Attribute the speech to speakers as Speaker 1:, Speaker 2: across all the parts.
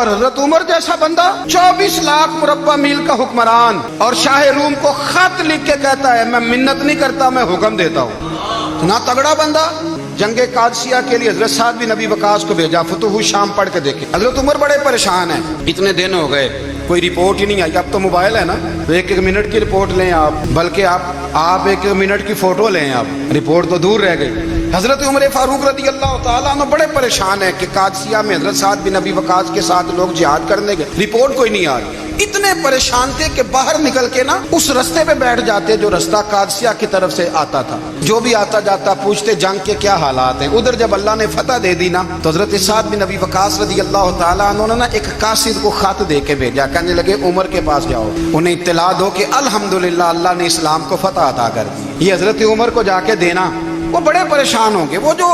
Speaker 1: और हजरत उमर जैसा बंदा 24 लाख मुरब्बा मील का हुक्मरान और शाह रूम को खत लिख के कहता है मैं मिन्नत नहीं करता, मैं हुक्म देता हूँ। ना तगड़ा बंदा। जंगे कादसिया के लिए हजरत साद बिन नबी वकास को भेजा, फतुह शाम पढ़ के देखे। हजरत उमर बड़े परेशान हैं, इतने दिन हो गए कोई रिपोर्ट ही नहीं आई। अब तो मोबाइल है ना, तो एक एक मिनट की रिपोर्ट लें आप, बल्कि आप एक एक मिनट की फोटो लें आप, रिपोर्ट तो दूर रह गई। हजरत उमर फारूक रदी अल्लाह ताला अन्हु बड़े परेशान है कि कादसिया में हजरत साद बिन नबी वकास के साथ लोग जिहाद करने गए, रिपोर्ट कोई नहीं आ रही। इतने परेशान थे कि बाहर निकल के ना उस रास्ते पे बैठ जाते जो रास्ता कादसिया की तरफ से आता था। जो भी आता जाता पूछते जंग के क्या हालात हैं। उधर जब अल्लाह ने फतह दे दी ना, तो हजरत साद बिन नबी वकास रदी अल्लाह ताला अन्हु ने ना एक कासिद को खत दे के भेजा, कहने लगे उमर के पास जाओ, उन्हें इत्तला दो कि अल्हम्दुलिल्लाह अल्लाह ने इस्लाम को फतह अता कर दी। ये हजरत उमर को जाके देना। वो बड़े परेशान होंगे। वो जो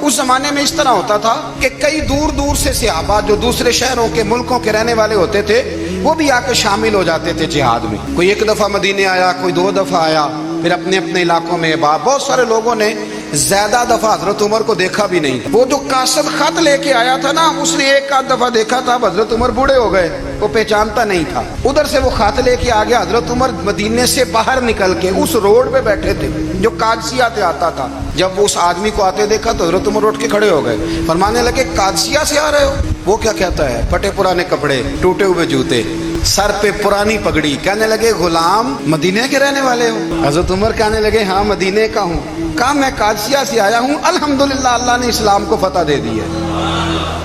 Speaker 1: उस जमाने में इस तरह होता था कि कई दूर दूर से सहाबा जो दूसरे शहरों के मुल्कों के रहने वाले होते थे, वो भी आकर शामिल हो जाते थे जिहाद में। कोई एक दफा मदीने आया, कोई 2 दफा आया, फिर अपने अपने इलाकों में। बहुत सारे लोगों ने ज्यादा दफा हजरत उमर को देखा भी नहीं। वो जो कासिद खत लेके आया था ना, उसने एक आध दफा देखा था, हजरत उमर बूढ़े हो गए, वो पहचानता नहीं था। उधर से वो खत लेके आ गया। हजरत उमर मदीने से बाहर निकल के उस रोड पे बैठे थे जो कादसिया से आता था। जब वो उस आदमी को आते देखा तो हजरत उमर उठ के खड़े हो गए, फरमाने लगे कादसिया से आ रहे हो? वो क्या कहता है? फटे पुराने कपड़े, टूटे हुए जूते, सर पे पुरानी पगड़ी। कहने लगे गुलाम मदीने के रहने वाले हो? हजरत उमर कहने लगे हाँ मदीने का हूँ। कहा मैं कादसिया से आया हूँ, अल्हम्दुलिल्लाह अल्लाह ने इस्लाम को फतह दे दी है,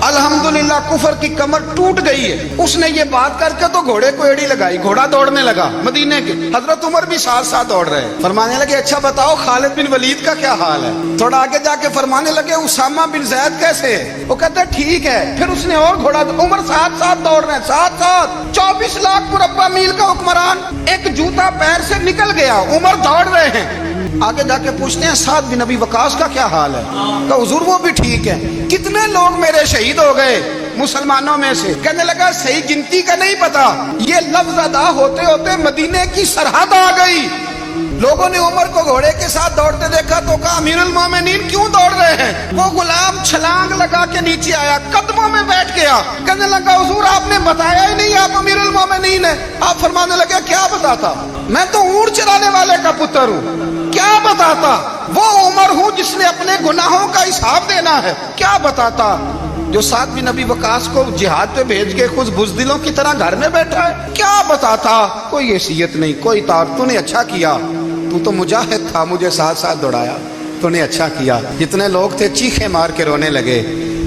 Speaker 1: अल्हम्दुलिल्लाह कुफर की कमर टूट गई है। उसने ये बात करके तो घोड़े को एड़ी लगाई, घोड़ा दौड़ने लगा मदीने के। हजरत उमर भी साथ साथ दौड़ रहे हैं। फरमाने लगे अच्छा बताओ खालिद बिन वलीद का क्या हाल है? थोड़ा आगे जाके फरमाने लगे उसामा बिन जैद कैसे है? वो कहते ठीक है। फिर उसने और घोड़ा, उमर साथ साथ दौड़ रहे हैं, साथ साथ 24 लाख मुरब्बा मील का हुक्मरान, एक जूता पैर से निकल गया, उमर दौड़ रहे हैं। आगे जाके पूछते हैं साद बिन नबी वकास का क्या हाल है? तो हुजूर वो भी ठीक है। कितने लोग मेरे शहीद हो गए मुसलमानों में से? कहने लगा सही गिनती का नहीं पता, ये लफ्ज अदा होते होते मदीने की सरहद आ गई। लोगों ने उमर को घोड़े के साथ दौड़ते देखा तो कहा अमीरुल मोमिनीन क्यों दौड़ रहे हैं? वो गुलाम छलांग लगा के नीचे आया, कदमों में बैठ गया। कहने लगा हुजूर आपने बताया ही नहीं आप अमीरुल मोमिनीन है। आप फरमाने लगे क्या बताता? मैं तो ऊंट चराने वाले का पुत्र हूँ, क्या बताता? वो उमर हूँ जिसने अपने गुनाहों का हिसाब देना है, क्या बताता? जो साद बिन नबी वकास को जिहाद पे भेज के खुद बुज़दिलों की तरह घर में बैठा है, क्या बताता? कोई हैसियत नहीं, कोई तार। तूने अच्छा किया, तू तो मुजाहिद था, मुझे साथ साथ दौड़ाया, तूने अच्छा किया। जितने लोग थे चीखे मार के रोने लगे।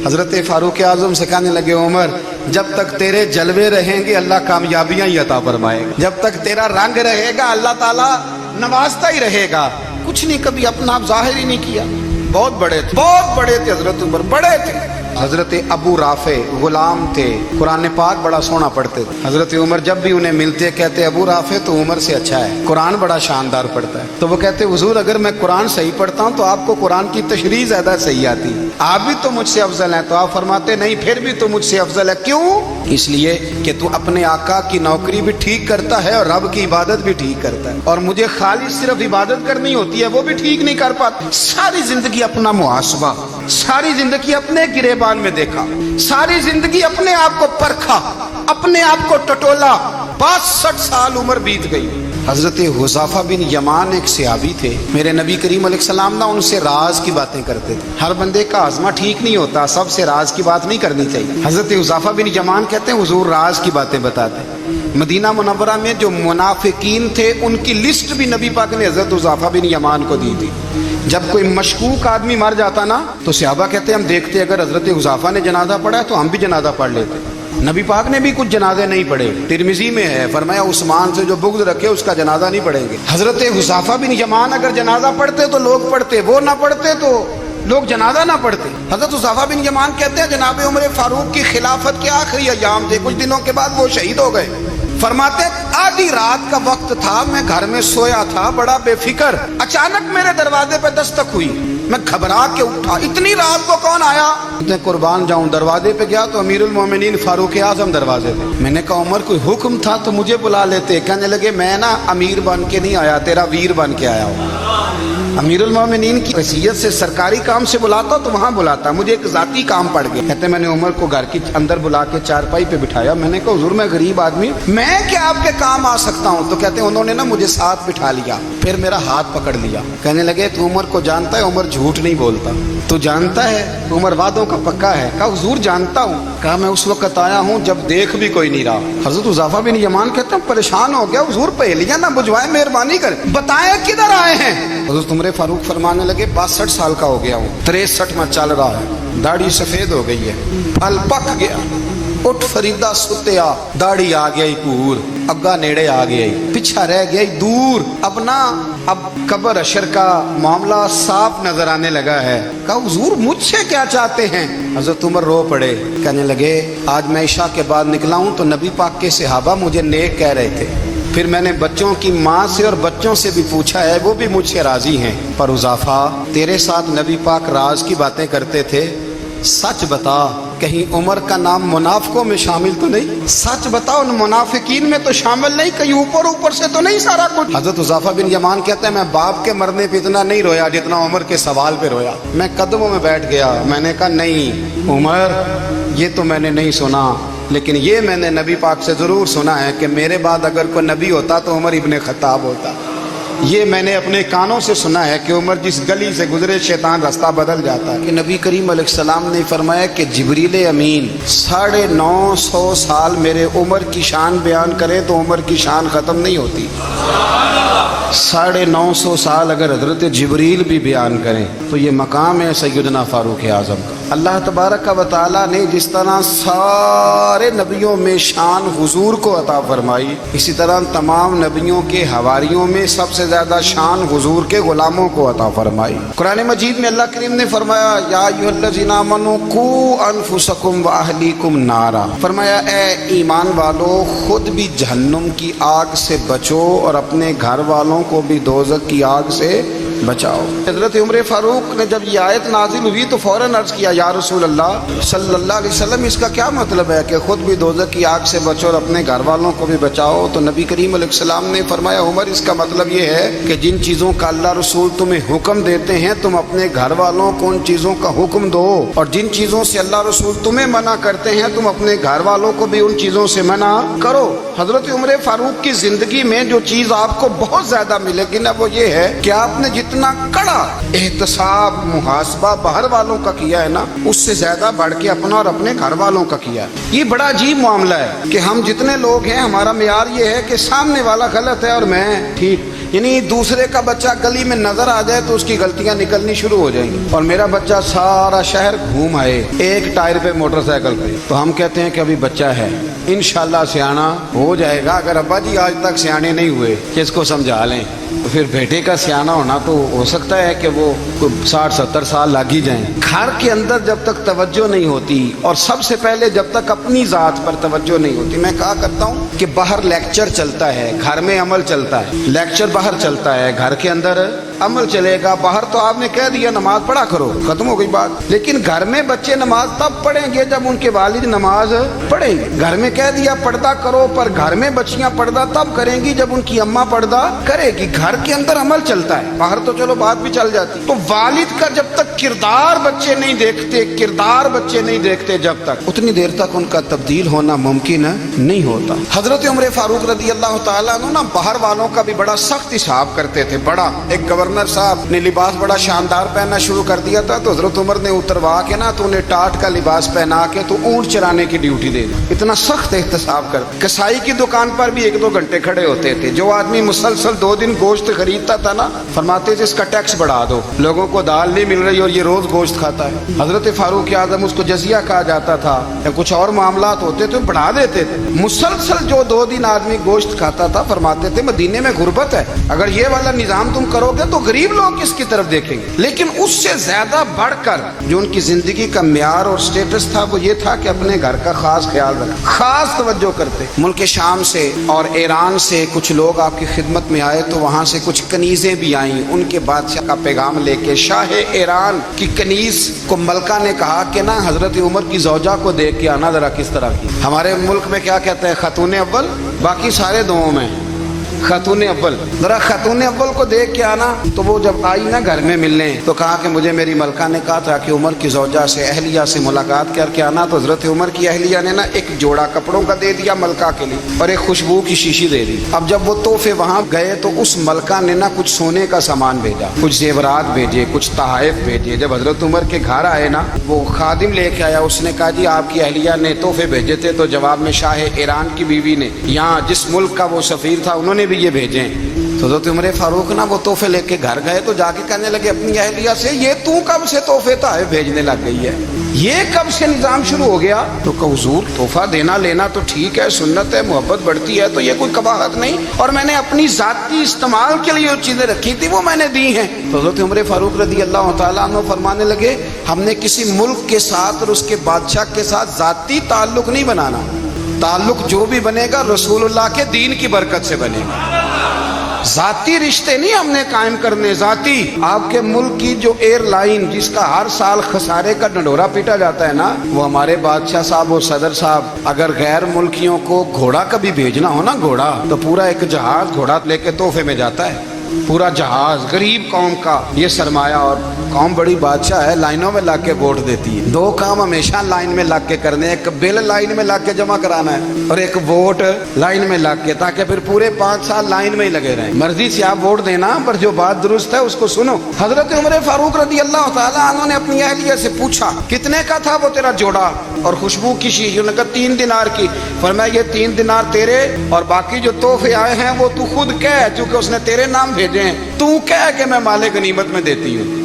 Speaker 1: हजरत फारूक आजम से कहने लगे उमर जब तक तेरे जलवे रहेंगे अल्लाह कामयाबियां ही अता फरमाएगा, जब तक तेरा रंग रहेगा अल्लाह ताला नवाजता ही रहेगा। कुछ नहीं, कभी अपना आप जाहिर ही नहीं किया। बहुत बड़े थे, बहुत बड़े थे हजरत उमर, बड़े थे। हजरत अबू राफे गुलाम थे, कुरान पाक बड़ा सोना पढ़ते थे। हजरत उमर जब भी उन्हें मिलते कहते अबू राफे तो उमर से अच्छा है, कुरान बड़ा शानदार पढ़ता है। तो वो कहते हुजूर अगर मैं कुरान सही पढ़ता हूँ तो आपको कुरान की तशरीह ज्यादा सही आती है, आप भी तो मुझसे अफजल हैं। तो आप फरमाते नहीं फिर भी तो मुझसे अफजल है। क्यों? इसलिए कि तू अपने आका की नौकरी भी ठीक करता है और रब की इबादत भी ठीक करता है, और मुझे खाली सिर्फ इबादत करनी होती है वो भी ठीक नहीं कर पाता। सारी जिंदगी अपना मुहासबा, सारी जिंदगी अपने गिरेबान में देखा, सारी जिंदगी अपने आप को परखा, अपने आप को टटोला। 62 साल उम्र बीत गई। हजरत हुज़ाफा बिन यमान एक सहाबी थे, मेरे नबी करीम अलैहिस्सलाम ना उनसे राज की बातें करते थे। हर बंदे का आज़मा ठीक नहीं होता, सबसे राज की बात नहीं करनी चाहिए। हजरत हुज़ाफा बिन यमान कहते हैं हुजूर राज की बातें बताते। मदीना मुनव्वरा में जो मुनाफिकीन थे उनकी लिस्ट भी नबी पाक ने हजरत हुज़ाफा बिन यमान को दी थी। जब कोई मशकूक आदमी मर जाता ना तो सहाबा कहते हम देखते अगर हजरत हुज़ाफा ने जनाजा पढ़ा है तो हम भी जनाजा पढ़ लेते। नबी पाक ने भी कुछ जनाजे नहीं पढ़े, तिरमिजी में है, फरमाया उस्मान से जो बुग़्ज़ रखे उसका जनाजा नहीं पढ़ेंगे। हजरत हुज़ाफा बिन यमान अगर जनाजा पढ़ते तो लोग पढ़ते, वो ना पढ़ते तो लोग जनाजा ना पढ़ते। हजरत हुज़ाफा बिन यमान कहते हैं जनाब उमर फारूक की खिलाफत के आखिरी अय्याम थे, कुछ दिनों के बाद वो शहीद हो गए। फरमाते आधी रात का वक्त था, मैं घर में सोया था बड़ा बेफिक्र, अचानक मेरे दरवाजे पे दस्तक हुई, मैं घबरा के उठा, इतनी रात को कौन आया? मैं कुर्बान जाऊं, दरवाजे पे गया तो अमीरुल मोमिनीन फारूक आजम दरवाजे पे। मैंने कहा उमर कोई हुक्म था तो मुझे बुला लेते। कहने लगे मैं ना अमीर बन के नहीं आया, तेरा वीर बन के आया हूँ। अमीरुल मोमिनीन की हैसियत से सरकारी काम से बुलाता तो वहां बुलाता, मुझे एक जाती काम पड़ गया। कहते मैंने उमर को घर के अंदर बुला के चारपाई पे बिठाया, मैंने कहा हुजूर मैं गरीब आदमी, मैं क्या आपके काम आ सकता हूँ? तो कहते उन्होंने ना मुझे साथ बिठा लिया, फिर मेरा हाथ पकड़ लिया, कहने लगे तू उमर को जानता है, उमर झूठ नहीं बोलता, तू जानता है उमर वादों का पक्का है? कहा हुजूर जानता हूँ। कहा मैं उस वक्त आया हूँ जब देख भी कोई नहीं रहा। हजरत हुज़ैफा बिन यमान कहते हैं परेशान हो गया, हुजूर पहेलियां ना बुझवाए, मेहरबानी कर बताएं किधर आए हैं। हजरत उमर फारूक फरमाने लगे 62 साल का हो गया हूँ, 63 में चल रहा है, दाढ़ी सफेद हो गई है, फल पक गया, उठ फरीदा सुत्या, दाढ़ी आ गई पूर, अग्गा नेड़े आ गई, पिछा रह गया दूर, अब कब्र अशर का मामला साफ नजर आने लगा है। कहा हुजूर मुझसे क्या चाहते हैं? हजरत उमर रो पड़े, कहने लगे आज मैं इशा के बाद निकला हूं तो नबी पाक के सहाबा मुझे नेक कह रहे थे, फिर मैंने बच्चों की माँ से और बच्चों से भी पूछा है, वो भी मुझसे राजी हैं, पर हुज़ैफा तेरे साथ नबी पाक राज की बातें करते थे, सच बता कहीं उमर का नाम मुनाफिकों में शामिल तो नहीं? सच बताओ उन मुनाफिकीन में तो शामिल नहीं, कहीं ऊपर से तो नहीं सारा कुछ? हजरत हुज़ैफा बिन यमान कहते हैं मैं बाप के मरने पे इतना नहीं रोया जितना उमर के सवाल पे रोया। मैं कदमों में बैठ गया, मैंने कहा नहीं उमर ये तो मैंने नहीं सुना, लेकिन ये मैंने नबी पाक से जरूर सुना है कि मेरे बाद अगर कोई नबी होता तो उमर इब्ने खत्ताब होता। ये मैंने अपने कानों से सुना है कि उमर जिस गली से गुजरे शैतान रास्ता बदल जाता है। कि नबी करीम अलैहिस्सलाम ने फरमाया कि जिब्रील अमीन 950 साल मेरे उमर की शान बयान करे तो उमर की शान ख़त्म नहीं होती। 950 साल अगर हजरत जिब्रील भी बयान करें तो ये मकाम है सैयदना फारूक आज़म का। अल्लाह तबारक व तआला ने जिस तरह सारे नबियों में शान हुजूर को अता फरमाई, इसी तरह तमाम नबियों के हवारियों में सबसे ज्यादा शान हुजूर के गुलामों को अता फरमाई। कुरान मजीद में अल्लाह करीम ने फरमाया या अय्युहल्लज़ीना आमनू कू अनफुसकुम व अहलीकुम नारा, फरमाया ए ईमान वालो खुद भी जहन्नुम की आग से बचो और अपने घर वालों को भी दोज़ख की आग से बचाओ। हजरत उमर फारूक ने जब ये आयत नाजिल हुई तो फौरन अर्ज किया या रसूल अल्लाह सल्लल्लाहु अलैहि वसल्लम इसका क्या मतलब है कि खुद भी दोज़ख की आग से बचो और अपने घर वालों को भी बचाओ? तो नबी करीम अलैहिस्सलाम ने फरमाया उमर इसका मतलब ये है कि जिन चीज़ों का अल्लाह रसूल तुम्हें हुक्म देते हैं तुम अपने घर वालों को उन चीज़ों का हुक्म दो, और जिन चीज़ों से अल्लाह रसूल तुम्हें मना करते हैं तुम अपने घर वालों को भी उन चीज़ों से मना करो। हजरत उमर फारूक की जिंदगी में जो चीज़ आपको बहुत ज्यादा मिलेगी ना वो ये है कि आपने जितना कड़ा एहतसाब मुहासबा बाहर वालों का किया है ना उससे ज्यादा बढ़ के अपना और अपने घर वालों का किया है। ये बड़ा अजीब मामला है कि हम जितने लोग हैं हमारा मेयार ये है कि सामने वाला गलत है और मैं ठीक, यानी दूसरे का बच्चा गली में नजर आ जाए तो उसकी गलतियां निकलनी शुरू हो जाएंगी, और मेरा बच्चा सारा शहर घूम आए एक टायर पे मोटरसाइकिल पे तो हम कहते हैं कि अभी बच्चा है, इंशाल्लाह सियाना हो जाएगा। अगर अब्बा जी आज तक सियाने नहीं हुए कि इसको समझा लें तो फिर बेटे का सियाना होना तो हो सकता है कि वो 60-70 साल लग ही जाएं। घर के अंदर जब तक तवज्जो नहीं होती और सबसे पहले जब तक अपनी जात पर तवज्जो नहीं होती, मैं कहा करता हूँ कि बाहर लेक्चर चलता है, घर में अमल चलता है। लेक्चर बाहर चलता है, घर के अंदर अमल चलेगा। बाहर तो आपने कह दिया नमाज पढ़ा करो, खत्म हो गई बात, लेकिन घर में बच्चे नमाज तब पढ़ेंगे जब उनके वालिद नमाज पढ़ेंगे। घर में कह दिया पर्दा करो, पर घर में बच्चियां पर्दा तब करेंगी जब उनकी अम्मा पर्दा करेगी। घर के अंदर अमल चलता है, बाहर तो चलो बात भी चल जाती। तो वालिद का जब तक किरदार बच्चे नहीं देखते जब तक उतनी देर तक उनका तब्दील होना मुमकिन नहीं होता। हजरत उमर फारूक रज़ी अल्लाह ताला अन्हु ना बाहर वालों का भी बड़ा सख्त हिसाब करते थे। बड़ा एक गवर्नर साहब ने लिबास बड़ा शानदार पहनना शुरू कर दिया था तो हजरत उमर ने उतरवा के ना तो उन्हें टाट का लिबास पहना के तो ऊंट चराने की ड्यूटी दे दी। इतना सख्त एहतसाब कर। कसाई की दुकान पर भी 1-2 घंटे खड़े होते थे। जो आदमी मुसलसल 2 दिन गोश्त खरीदता था ना, फरमाते थे इसका टैक्स बढ़ा दो, लोगों को दाल नहीं मिल रही और ये रोज गोश्त खाता है। हजरत फारूक आजम उसको जजिया कहा जाता था या कुछ और मामलात होते थे बढ़ा देते थे। मुसलसल जो 2 दिन आदमी गोश्त खाता था, फरमाते थे मदीने में गुर्बत है, अगर ये वाला निजाम तुम करोगे तो गरीब लोग किसकी तरफ देखेंगे। लेकिन उससे ज्यादा बढ़कर जो उनकी जिंदगी का म्यार और स्टेटस था वो ये था कि अपने घर का खास ख्याल रखा, खास तवज्जो करते। मुल्क शाम से और ईरान से कुछ लोग आपकी खिदमत में आए तो वहां से कुछ कनीजें भी आईं, उनके बादशाह का पैगाम लेके। शाह ईरान की कनीज को मलका ने कहा कि ना हजरत उमर की ज़ौजा को देख के आना जरा किस तरह की। हमारे मुल्क में क्या कहते हैं, खतूने अव्वल, बाकी सारे दुओं में। खातून अव्वल, जरा खातून अव्वल को देख के आना। तो वो जब आई ना घर में मिलने तो कहा कि मुझे मेरी मलका ने कहा था कि उमर की ज़ौजा से अहलिया से मुलाकात करके आना। तो हज़रत उमर की अहलिया ने ना एक जोड़ा कपड़ों का दे दिया मलका के लिए और एक खुशबू की शीशी दे दी। अब जब वो तोहफे वहां गए तो उस मलका ने ना कुछ सोने का सामान भेजा, कुछ जेवरात भेजे, कुछ तहाइफ भेजे। जब हज़रत उमर के घर आए ना, वो खादिम लेके आया, उसने कहा जी आपकी अहलिया ने तोहफे भेजे थे। तो जवाब में शाह ईरान की बीवी ने, यहाँ जिस मुल्क का वो सफीर था, उन्होंने भी ये भेजे। तो हज़रत उमर फारूक ना वो तोहफे लेके घर गए तो जाके कहने लगे अपनी अहलिया से, ये तू कब से तोहफे तहाइफ भेजने लग गई है, ये कब से निजाम शुरू हो गया? तो कहा हुजूर तोहफा देना लेना तो ठीक है, सुन्नत है, मोहब्बत बढ़ती है, तो ये कोई कबाहत नहीं, और मैंने अपनी जाती इस्तेमाल के लिए जो चीजें रखी थी वो मैंने दी हैं। तो हज़रत उमर फारूक रज़ी अल्लाह तआला अन्हु फरमाने लगे, हमने किसी मुल्क के साथ और उसके बादशाह के साथ जाती ताल्लुक नहीं बनाना, ताल्लुक जो भी बनेगा रसूलुल्लाह के दीन की बरकत से बनेगा। जाती रिश्ते नहीं हमने कायम करने, जाती आपके मुल्क की जो एयरलाइन जिसका हर साल खसारे का ढंढोरा पीटा जाता है ना, वो हमारे बादशाह साहब और सदर साहब अगर गैर मुल्कियों को घोड़ा कभी भेजना हो ना, घोड़ा, तो पूरा एक जहाज घोड़ा लेके तोहफे में जाता है, पूरा जहाज गरीब कौम का ये सरमाया। और कौम बड़ी बादशाह है, लाइनों में लाके वोट देती है। दो काम हमेशा लाइन में लाग के करने, एक बिल लाइन में लाग के जमा कराना है और एक वोट लाइन में लाग के, ताकि फिर पूरे 5 साल लाइन में ही लगे रहें। मर्जी से आप वोट देना, पर जो बात दुरुस्त है उसको सुनो। हजरत उमर फारूक रज़ी अल्लाह तआला अन्हु ने अपनी अहलिया से पूछा कितने का था वो तेरा जोड़ा और खुशबू की शीशी? उन्होंने कहा 3 दिनार की। फरमाया ये 3 दिनार तेरे और बाकी जो तोहफे आए हैं वो तू खुद कह, क्योंकि उसने तेरे नाम भेजे हैं, तू कह के मैं माले गनीमत में देती हूँ,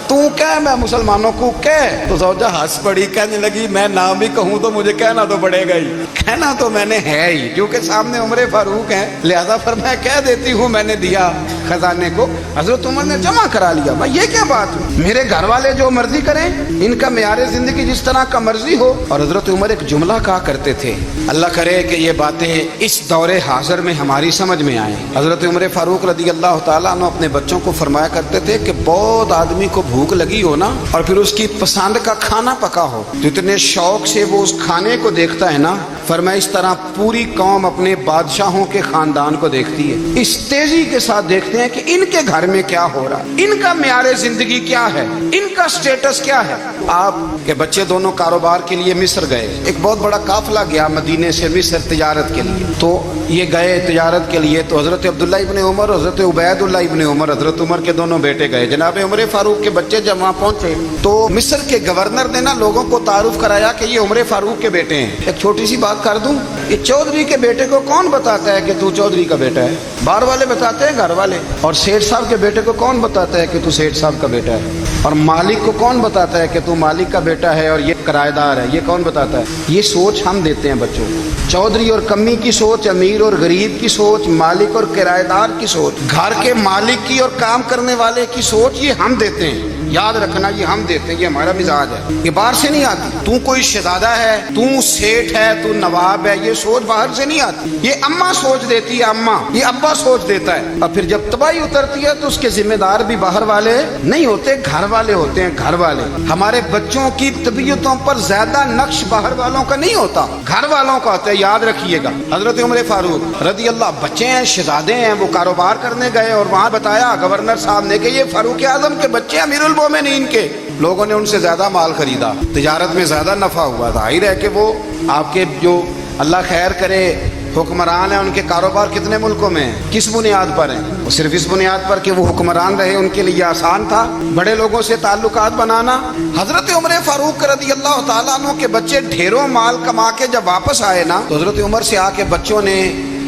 Speaker 1: तू कह मैं मुसलमानों को कह। तो ज़ौजा हंस पड़ी, कहने लगी मैं ना भी कहूँ तो मुझे कहना तो पड़ेगा ही, कहना तो मैंने है ही, क्योंकि सामने उमर फारूक हैं, लिहाजा फिर मैं कह देती हूँ मैंने दिया खजाने को। हजरत उमर ने जमा करा लिया। भाई ये क्या बात हुई, मेरे घर वाले जो मर्जी करें, इनका मेयारे जिंदगी जिस तरह का मर्जी हो। और हजरत उमर एक जुमला कहा करते थे, अल्लाह करे कि ये बातें इस दौरे हाजिर में हमारी समझ में आए। हजरत उमर फारूक रज़ी अल्लाह तआला अन्हु अपने बच्चों को फरमाया करते थे कि बहुत आदमी को भूख लगी हो ना और फिर उसकी पसंद का खाना पका हो तो इतने शौक से वो उस खाने को देखता है ना, फरमाया इस तरह पूरी कौम अपने बादशाहों के खानदान को देखती है, इस तेजी के साथ देखते हैं कि इनके घर में क्या हो रहा है, इनका मेयारे जिंदगी क्या है, इनका स्टेटस क्या है। आपके बच्चे दोनों कारोबार के लिए मिस्र गए, एक बहुत बड़ा काफिला गया मदीने से मिस्र तिजारत के लिए। तो ये गए तिजारत के लिए, तो हजरत अब्दुल्ला इब्ने उमर, हजरत उबैदुल्लाह इब्ने उमर, हजरत उमर के दोनों बेटे गए। जनाब उमर फारूक के बच्चे जब वहाँ पहुंचे तो मिस्र के गवर्नर ने ना लोगों को तारुफ कराया कि ये उमर फारूक के बेटे हैं। एक छोटी सी बात कर दूं, ये चौधरी के बेटे को कौन बताता है कि तू चौधरी का बेटा है? बाहर वाले बताते हैं, घर वाले। और सेठ साहब के बेटे को कौन बताता है कि तू सेठ साहब का बेटा है? और मालिक को कौन बताता है कि तू मालिक का बेटा है और ये किराएदार है? ये कौन बताता है? ये सोच हम देते हैं बच्चों को। चौधरी और कम्मी की सोच, अमीर और गरीब की सोच, मालिक और किराएदार की सोच, घर के मालिक की और काम करने वाले की सोच, ये हम देते हैं। याद रखना, ये हम देते हैं, ये हमारा मिजाज है, ये बाहर से नहीं आती। तू कोई शहजादा है, तू सेठ है, तू नवाब है, ये सोच बाहर से नहीं आती। ये अम्मा सोच देती है, अम्मा, ये अब्बा सोच देता है। और फिर जब तबाही उतरती है तो उसके जिम्मेदार भी बाहर वाले नहीं होते, घर वाले होते हैं, घर वाले। हमारे बच्चों की तबीयतों पर ज्यादा नक्श बाहर वालों का नहीं होता, घर वालों का होता है, याद रखिएगा। हजरत उमर फारूक रज़ी अल्लाह, बच्चे हैं, शहजादे हैं, वो कारोबार करने गए और वहां बताया गवर्नर साहब ने कि ये फारूक आजम के बच्चे अमीरुल मोमिनीन के। लोगों ने उनसे ज्यादा माल खरीदा, तिजारत में ज्यादा नफा हुआ। जाहिर है कि वो आपके जो अल्लाह खैर करे हुक्मरान है, उनके कारोबार कितने मुल्कों में है, किस बुनियाद पर है? वो सिर्फ इस बुनियाद पर कि वो हुक्मरान रहे, उनके लिए आसान था बड़े लोगों से ताल्लुकात बनाना। हजरत उमर फारूक रज़ी अल्लाह तआला अन्हु के बच्चे ढेरों माल कमा के जब वापस आए ना, तो हजरत उमर से आके बच्चों ने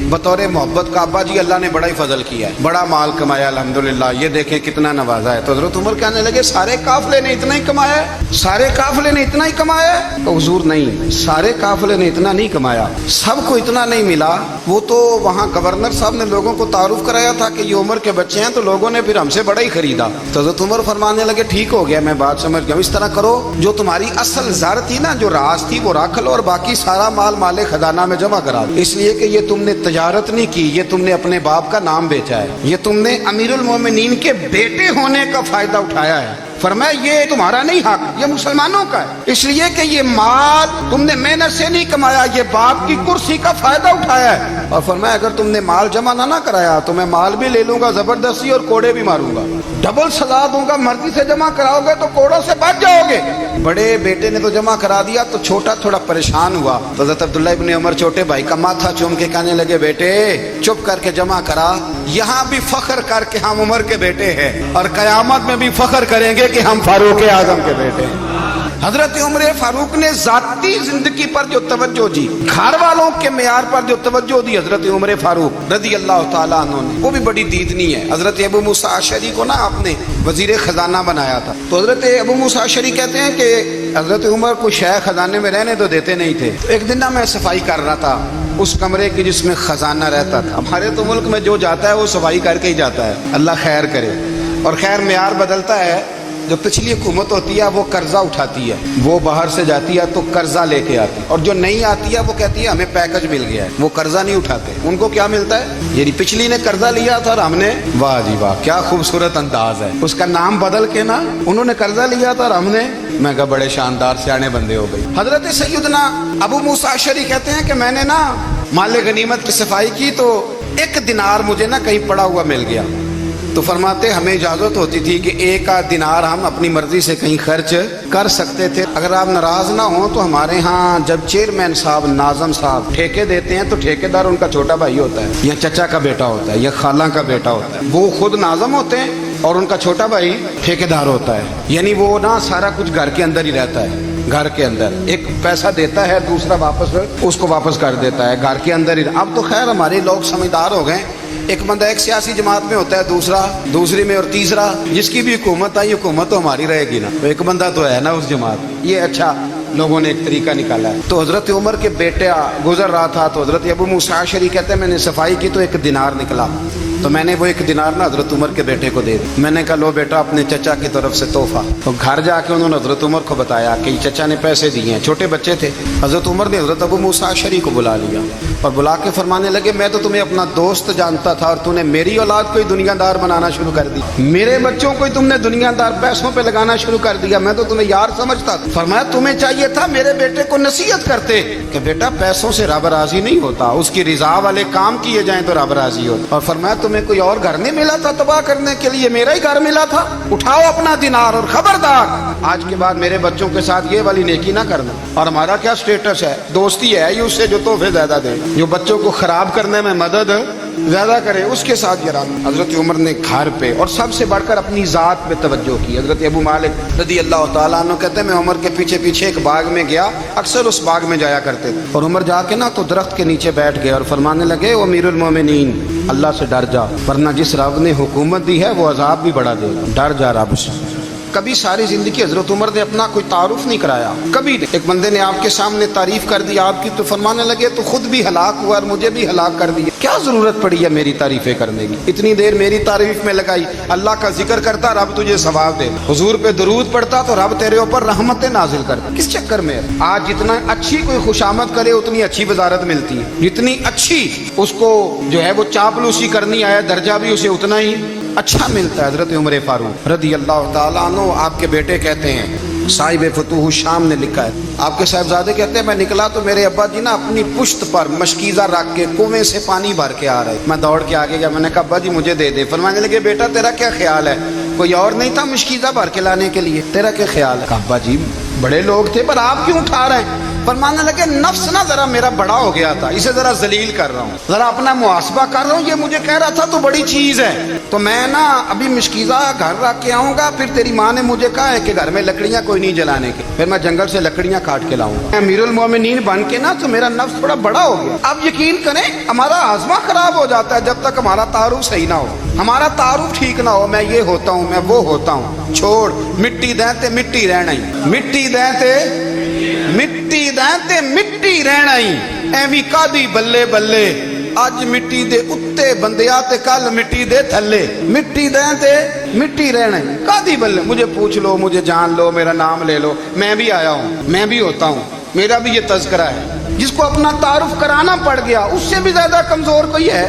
Speaker 1: बतौर मोहब्बत का, अब्बा जी अल्लाह ने बड़ा ही फजल किया है, बड़ा माल कमाया अल्हम्दुलिल्लाह, ये देखें कितना नवाजा है। तो हजरत उमर कहने लगे सारे काफिले ने इतना ही कमाया है, सारे काफिले ने इतना ही कमाया है? तो हुजूर नहीं, सारे काफिले ने इतना नहीं कमाया, सबको इतना नहीं मिला। वो तो वहाँ गवर्नर साहब ने लोगों को तारुफ कराया था कि ये उमर के बच्चे हैं, तो लोगों ने फिर हमसे बड़ा ही खरीदा। तो हजरत उमर फरमाने लगे ठीक हो गया, मैं बात समझ गया, इस तरह करो, जो तुम्हारी असल जर थी ना, जो राज थी, वो रख लो और बाकी सारा माल माले खजाना में जमा करा दो, इसलिए कि ये तुमने तजारत नहीं की, ये तुमने अपने बाप का नाम बेचा है, ये तुमने अमीरुल मोमिनीन के बेटे होने का फायदा उठाया है। फरमाया ये तुम्हारा नहीं हक, ये मुसलमानों का है, इसलिए कि ये माल तुमने मेहनत से नहीं कमाया, ये बाप की कुर्सी का फायदा उठाया है। और फरमाया अगर तुमने माल जमा ना कराया तो मैं माल भी ले लूंगा जबरदस्ती और कोड़े भी मारूंगा, डबल सजा दूंगा। मर्जी से जमा कराओगे तो कोड़ों से बच जाओगे। बड़े बेटे ने तो जमा करा दिया तो छोटा थोड़ा परेशान हुआ, तो हज़रत अब्दुल्लाह इब्न उमर छोटे भाई का माथा चूम के कहने लगे बेटे चुप करके जमा करा, यहाँ भी फख्र करके हम उमर के बेटे हैं और कयामत में भी फख्र करेंगे कि हम फारूक आजम के बेटे हैं। हजरत उमर फारूक ने जाती जिंदगी पर जो तवज्जो दी, घर वालों के मेयार पर जो तवज्जो दी हजरत उमर फारूक रदी अल्लाह ताला अन्हु ने, वो भी बड़ी दीदनी है। हजरत अबू मूसा अशरी को ना आपने वजीर खजाना बनाया था, तो हजरत अबू मूसा अशरी कहते हैं कि हजरत उमर को शह खजाने में रहने तो देते नहीं थे। तो एक दिन ना मैं सफाई कर रहा था उस कमरे की जिसमें खजाना रहता था। हमारे तो मुल्क में जो जाता है वो सफाई करके ही जाता है, अल्लाह खैर करे। और खैर मेयार बदलता है, जो पिछली हुकूमत होती है वो कर्जा उठाती है, वो बाहर से जाती है तो कर्जा लेके आती है, और जो नहीं आती है वो कहती है हमें पैकेज मिल गया है, वो कर्जा नहीं उठाते। उनको क्या मिलता है, ये पिछली ने कर्जा लिया था और हमने, वाह जी वाह क्या खूबसूरत अंदाज है, उसका नाम बदल के ना उन्होंने कर्जा लिया था और हमने, मैं कहा बड़े शानदार सियाने बंदे हो गए। हजरत सैयदना अबू मूसा अशरी कहते हैं कि मैंने ना माले गनीमत की सफाई की तो एक दिनार मुझे ना कहीं पड़ा हुआ मिल गया, तो फरमाते हमें इजाजत होती थी कि एक आध दिनार हम अपनी मर्जी से कहीं खर्च कर सकते थे। अगर आप नाराज ना हो तो हमारे यहाँ जब चेयरमैन साहब नाज़म साहब ठेके देते हैं तो ठेकेदार उनका छोटा भाई होता है या चचा का बेटा होता है या खाला का बेटा होता है, वो खुद नाज़म होते हैं और उनका छोटा भाई ठेकेदार होता है। यानी वो ना सारा कुछ घर के अंदर ही रहता है, घर के अंदर एक पैसा देता है दूसरा वापस उसको वापस कर देता है, घर के अंदर ही। अब तो खैर हमारे लोग समझदार हो गए, एक बंदा एक सियासी जमात में होता है, दूसरा दूसरी में और तीसरा जिसकी भी हुकूमत आई हुकूमत तो हमारी रहेगी ना, तो एक बंदा तो है ना उस जमात। ये अच्छा लोगों ने एक तरीका निकाला है। तो हजरत उमर के बेटे गुजर रहा था तो हजरत अबू मूसा अशरी कहते हैं मैंने सफाई की तो एक दिनार निकला, तो मैंने वो एक दिनार ना हजरत उमर के बेटे को दे दी। मैंने कहा लो बेटा अपने चचा की तरफ से तोहफा। तो घर जाके उन्होंने हजरत उमर को बताया कि चचा ने पैसे दिए हैं, छोटे बच्चे थे। हजरत उमर ने हजरत अबू मूसा अशरी को बुला लिया और बुला के फरमाने लगे मैं तो तुम्हें अपना दोस्त जानता था और तूने मेरी औलाद को ही दुनियादार बनाना शुरू कर दी, मेरे बच्चों को ही तुमने दुनियादार पैसों पे लगाना शुरू कर दिया, मैं तो तुम्हें यार समझता था। फरमाया तुम्हें चाहिए था मेरे बेटे को नसीहत करते कि बेटा पैसों से रब राजी नहीं होता, उसकी रिजा वाले काम किए जाएं तो रब राजी होता। और फरमाया तुम्हें कोई और घर नहीं मिला था तबाह करने के लिए, मेरा ही घर मिला था, उठाओ अपना दिनार और खबरदार आज के बाद मेरे बच्चों के साथ ये वाली नेकी ना करना। और हमारा क्या स्टेटस है, दोस्ती है ही उससे जो तोहफे ज्यादा दे, जो बच्चों को खराब करने में मदद ज्यादा करे उसके साथ ये राम। हजरत उमर ने घर पे और सबसे बढ़कर अपनी जात पे तवज्जो की। हजरत अबू मालिक रदी अल्लाह ताला अन्हु कहते हैं मैं उमर के पीछे पीछे एक बाग में गया, अक्सर उस बाग में जाया करते थे, और उमर जाके ना तो दरख्त के नीचे बैठ गए और फरमाने लगे ओ अमीरुल मोमिनीन अल्लाह से डर जा, वरना जिस रब ने हुकूमत दी है वो अजाब भी बढ़ा देगा, डर जा रब से। कभी सारी जिंदगी हजरत उमर ने अपना कोई तारुफ नहीं कराया, कभी एक बंदे ने आपके सामने तारीफ कर दी आपकी तो फरमाने लगे तो खुद भी हलाक हुआ और मुझे भी हलाक कर दिया, क्या जरूरत पड़ी है मेरी तारीफें करने की, इतनी देर मेरी तारीफ में लगाई, अल्लाह का जिक्र करता रब तुझे सवाब दे, हुजूर पे दरूद पढ़ता तो रब तेरे ऊपर रहमतें नाजिल करता, किस चक्कर में। आज जितना अच्छी कोई खुशामद करे उतनी अच्छी वजारत मिलती है, जितनी अच्छी उसको जो है वो चापलूसी करनी आया दर्जा भी उसे उतना ही अच्छा मिलता है। हजरत उमर फारूक रदी अल्लाह ताला अन्हु आपके बेटे कहते हैं, साहिब फतूह शाम ने लिखा है, आपके साहिबजादे कहते हैं मैं निकला तो मेरे अब्बा जी ना अपनी पुश्त पर मशकीज़ा रख के कुएं से पानी भर के आ रहे, मैं दौड़ के आगे गया, मैंने कहा अब्बा जी मुझे दे दे। फरमाने लगे बेटा तेरा क्या ख्याल है, कोई और नहीं था मशकीज़ा भर के लाने के लिए, तेरा क्या ख्याल है। अब्बा जी बड़े लोग थे पर आप क्यों उठा रहे हैं। फरमाने लगे नफ्स ना जरा मेरा बड़ा हो गया था, इसे जरा जलील कर रहा हूँ, जरा अपना मुहासबा कर रहा हूँ, ये मुझे कह रहा था तो बड़ी चीज है, तो मैं ना अभी मशकीज़ा घर रख के आऊंगा, फिर तेरी माँ ने मुझे कहा है कि घर में लकड़ियाँ कोई नहीं जलाने की, फिर मैं जंगल से लकड़ियाँ काट के लाऊंगा। अमीरुल मोमिनीन बन के ना तो मेरा नफ्स थोड़ा बड़ा हो गया। अब यकीन करें हमारा आजमा खराब हो जाता है जब तक हमारा तारुफ सही ना हो, हमारा तारुफ ठीक ना हो, मैं ये होता हूँ मैं वो होता हूँ, छोड़ मिट्टी देते मिट्टी रहना ही, मिट्टी देते मिट्टी देते मिट्टी रहना ही, एवी कादी बल्ले बल्ले अज मिट्टी दे उत्ते बंदिया ते कल मिट्टी दे थल्ले, मिट्टी देते मिट्टी रहना ही कादी बल्ले। मुझे पूछ लो मुझे जान लो मेरा नाम ले लो, मैं भी आया हूँ मैं भी होता हूँ, मेरा भी ये तज़किरा है। जिसको अपना तारुफ कराना पड़ गया उससे भी ज्यादा कमजोर कोई है।